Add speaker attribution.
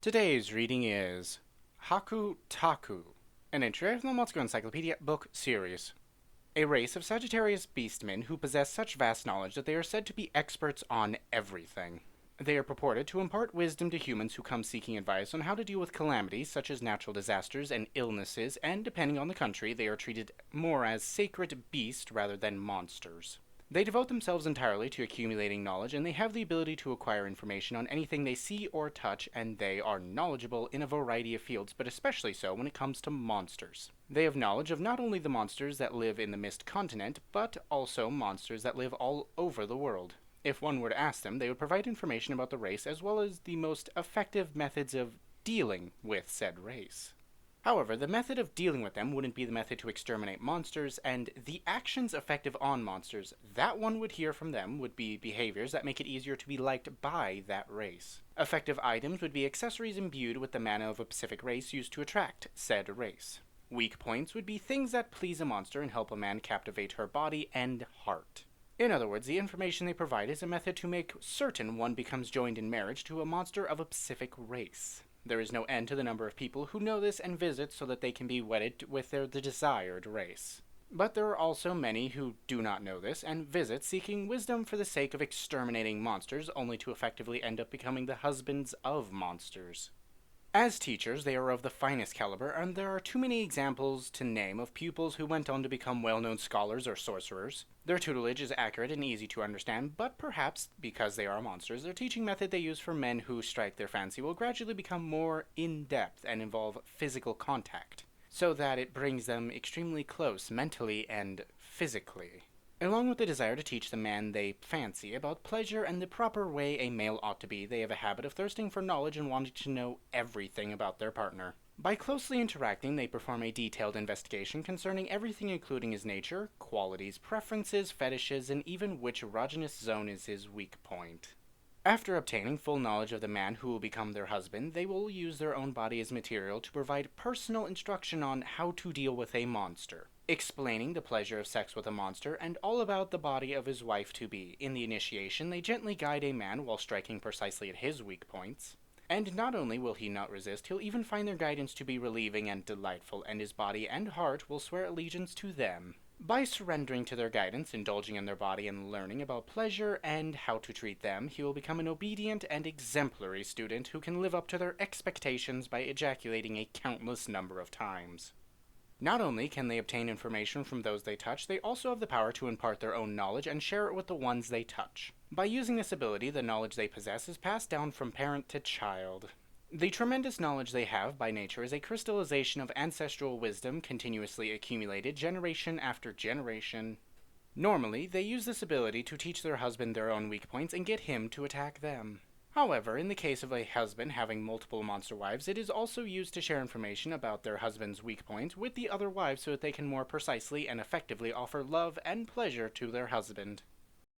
Speaker 1: Today's reading is Hakutaku, an entry from the Moscow Encyclopedia book series. A race of Sagittarius beastmen who possess such vast knowledge that they are said to be experts on everything. They are purported to impart wisdom to humans who come seeking advice on how to deal with calamities such as natural disasters and illnesses, and depending on the country, they are treated more as sacred beasts rather than monsters. They devote themselves entirely to accumulating knowledge, and they have the ability to acquire information on anything they see or touch, and they are knowledgeable in a variety of fields, but especially so when it comes to monsters. They have knowledge of not only the monsters that live in the Mist Continent, but also monsters that live all over the world. If one were to ask them, they would provide information about the race as well as the most effective methods of dealing with said race. However, the method of dealing with them wouldn't be the method to exterminate monsters, and the actions effective on monsters that one would hear from them would be behaviors that make it easier to be liked by that race. Effective items would be accessories imbued with the mana of a specific race used to attract said race. Weak points would be things that please a monster and help a man captivate her body and heart. In other words, the information they provide is a method to make certain one becomes joined in marriage to a monster of a specific race. There is no end to the number of people who know this and visit so that they can be wedded with the desired race. But there are also many who do not know this and visit seeking wisdom for the sake of exterminating monsters, only to effectively end up becoming the husbands of monsters. As teachers, they are of the finest caliber, and there are too many examples to name of pupils who went on to become well-known scholars or sorcerers. Their tutelage is accurate and easy to understand, but perhaps, because they are monsters, their teaching method they use for men who strike their fancy will gradually become more in-depth and involve physical contact, so that it brings them extremely close mentally and physically. Along with the desire to teach the man they fancy about pleasure and the proper way a male ought to be, they have a habit of thirsting for knowledge and wanting to know everything about their partner. By closely interacting, they perform a detailed investigation concerning everything including his nature, qualities, preferences, fetishes, and even which erogenous zone is his weak point. After obtaining full knowledge of the man who will become their husband, they will use their own body as material to provide personal instruction on how to deal with a monster, explaining the pleasure of sex with a monster, and all about the body of his wife-to-be. In the initiation, they gently guide a man while striking precisely at his weak points. And not only will he not resist, he'll even find their guidance to be relieving and delightful, and his body and heart will swear allegiance to them. By surrendering to their guidance, indulging in their body, and learning about pleasure and how to treat them, he will become an obedient and exemplary student who can live up to their expectations by ejaculating a countless number of times. Not only can they obtain information from those they touch, they also have the power to impart their own knowledge and share it with the ones they touch. By using this ability, the knowledge they possess is passed down from parent to child. The tremendous knowledge they have by nature is a crystallization of ancestral wisdom continuously accumulated generation after generation. Normally, they use this ability to teach their husband their own weak points and get him to attack them. However, in the case of a husband having multiple monster wives, it is also used to share information about their husband's weak points with the other wives so that they can more precisely and effectively offer love and pleasure to their husband.